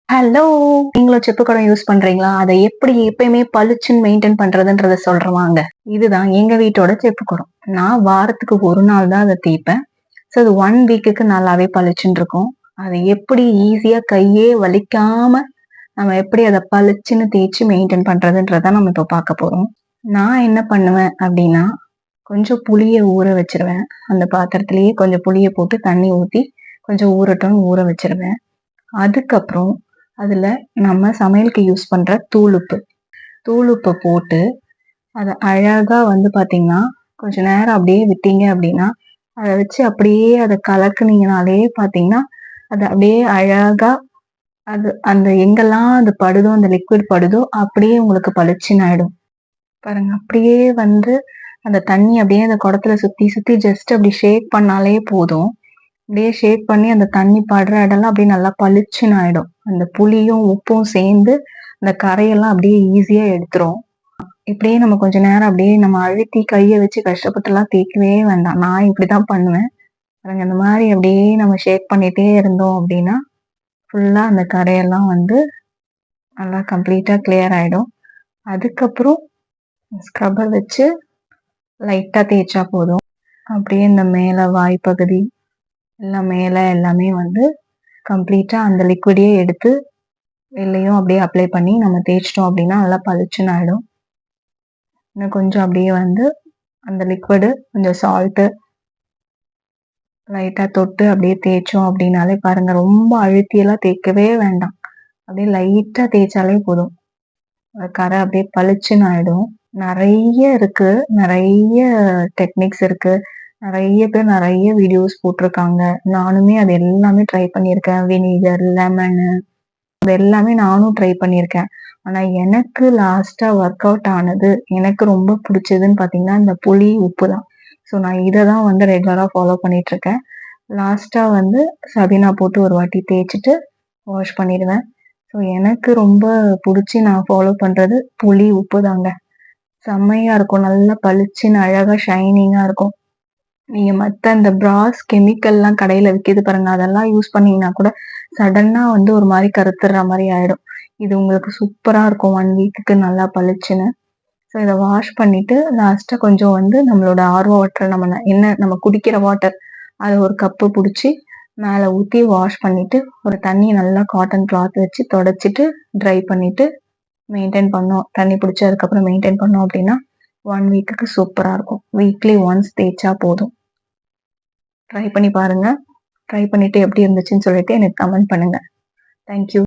Hello! நீங்களும் செப்பு குடம் யூஸ் பண்றீங்களா? அத எப்படி எப்பயுமே பளிச்சுன்னு மெயின்டெயின் பண்றதுன்றத சொல்றேன் வாங்க. இதுதான் எங்க வீட்டோட செப்பு குடம். நான் வாரத்துக்கு 1 நாள் தான் அத தேய்ப்பேன். ஸோ அது 1 வீக்குக்கு நல்லாவே பளிச்சுன்னு இருக்கும். அத எப்படி ஈஸியா கையே வலிக்காம நம்ம எப்படி அத பளிச்சுன்னு தேய்ச்சு மெயின்டெயின் பண்றதுன்றத நம்ம இப்ப பார்க்க போறோம். நான் என்ன பண்ணுவேன் அப்டின்னா, கொஞ்சம் புளிய ஊற வச்சுருவேன். அந்த பாத்திரத்திலேயே கொஞ்சம் புளிய போட்டு தண்ணி ஊத்தி, கொஞ்சம் ஊறட்டும்னு ஊற வச்சுருவேன். அதுக்கப்புறம் அதுல நம்ம சமையலுக்கு யூஸ் பண்ற தூள் உப்பு போட்டு அத அழகா வந்து பாத்தீங்கன்னா, கொஞ்ச நேரம் அப்படியே விட்டீங்க அப்படின்னா, அத வச்சு அப்படியே அத கலக்குனீங்கனாலே பாத்தீங்கன்னா, அது அப்படியே அழகா அது அந்த எங்கெல்லாம் அது படுதோ, அந்த லிக்விட் படுதோ அப்படியே உங்களுக்கு பளிச்சுன்னு ஆயிடும். பாருங்க அப்படியே வந்து அந்த தண்ணி அப்படியே அந்த குடத்துல சுத்தி சுத்தி ஜஸ்ட் அப்படி ஷேக் பண்ணாலே போதும். அப்படியே ஷேக் பண்ணி அந்த தண்ணி படுற இடம்லாம் அப்படியே நல்லா பளிச்சுன்னு ஆயிடும். அந்த புளியும், உப்பும் சேர்ந்து அந்த கரையெல்லாம் அப்படியே ஈஸியா எடுத்துரும். இப்படியே நம்ம கொஞ்ச நேரம் அப்படியே நம்ம அழுத்தி கைய வச்சு கஷ்டப்பட்டுலாம் தேய்க்கவே வேண்டாம். நான் இப்படிதான் பண்ணுவேன். பாருங்க இந்த மாரி அப்படியே நம்ம ஷேக் பண்ணிட்டே இருந்தோம் அப்படின்னா, ஃபுல்லா அந்த கரையெல்லாம் வந்து நல்லா கம்ப்ளீட்டா கிளியர் ஆயிடும். அதுக்கப்புறம் ஸ்க்ரப்பர் வச்சு லைட்டா தேய்ச்சா போதும். அப்படியே இந்த மேல வாய் பகுதி, எல்லாம் மேல எல்லாமே வந்து கம்ப்ளீட்டா அந்த லிக்விடயே எடுத்து வெளிலயும் அப்படியே அப்ளை பண்ணி நம்ம தேய்ச்சிட்டோம் அப்படின்னா நல்லா பளிச்சுன்னு ஆயிடும். இன்னும் கொஞ்சம் அப்படியே வந்து அந்த லிக்விடு, கொஞ்சம் சால்ட்டு லைட்டா தொட்டு அப்படியே தேய்ச்சோம் அப்படின்னாலே பாருங்க ரொம்ப அழுத்தியெல்லாம் தேய்க்கவே வேண்டாம். அப்படியே லைட்டா தேய்ச்சாலே போதும். அந்த கரை அப்படியே பளிச்சுன்னு ஆயிடும். நெறைய இருக்கு. நெறைய டெக்னிக்ஸ் இருக்கு. நெறைய பேர் நெறைய வீடியோஸ் போட்டிருக்காங்க. நானுமே அது எல்லாமே ட்ரை பண்ணியிருக்கேன். வினிகர், லெமனு அது எல்லாமே நானும் ட்ரை பண்ணியிருக்கேன். ஆனா எனக்கு லாஸ்ட்டா ஒர்க் அவுட் ஆனது, எனக்கு ரொம்ப புடிச்சதுன்னு பார்த்தீங்கன்னா, இந்த புளி, உப்பு தான். ஸோ நான் இத தான் வந்து ரெகுலரா ஃபாலோ பண்ணிட்டுருக்கேன். லாஸ்ட்டா வந்து சபீனா போட்டு ஒரு வாட்டி தேய்ச்சுட்டு வாஷ் பண்ணிடுவேன். ஸோ எனக்கு ரொம்ப புடிச்சு நான் ஃபாலோ பண்றது புளி, உப்பு தாங்க. செம்மையா இருக்கும். நல்லா பளிச்சுன்னு அழகா ஷைனிங்கா இருக்கும். நீங்க மத்த இந்த பிராஸ் கெமிக்கல்லாம் கடையில விக்கிது பாருங்க. அதெல்லாம் யூஸ் பண்ணீங்கன்னா கூட சடனா வந்து ஒரு மாரி கருத்துர்ற மாரி ஆயிடும். இது உங்களுக்கு சூப்பரா இருக்கும் 1 வீக்குக்கு நல்லா பளிச்சுன்னு. ஸோ இத வாஷ் பண்ணிட்டு லாஸ்ட்டா கொஞ்சம் வந்து நம்மளோட ஆர்ஓ வாட்டர் நம்ம குடிக்கிற வாட்டர் அத ஒரு கப்பு புடிச்சு மேல ஊத்தி வாஷ் பண்ணிட்டு, ஒரு தண்ணி நல்லா காட்டன் கிளாத் வச்சு தொடச்சிட்டு, ட்ரை பண்ணிட்டு மெயின்டெயின் பண்ணோம். தண்ணி புடிச்சு அதுக்கப்புறம் மெயின்டெயின் பண்ணோம் அப்படின்னா, 1 வீக்குக்கு சூப்பரா இருக்கும். வீக்லி ஒன்ஸ் தேய்ச்சா போதும். ட்ரை பண்ணி பாருங்க. ட்ரை பண்ணிட்டு எப்படி இருந்துச்சுன்னு சொல்லிட்டு எனக்கு கமெண்ட் பண்ணுங்க. Thank you.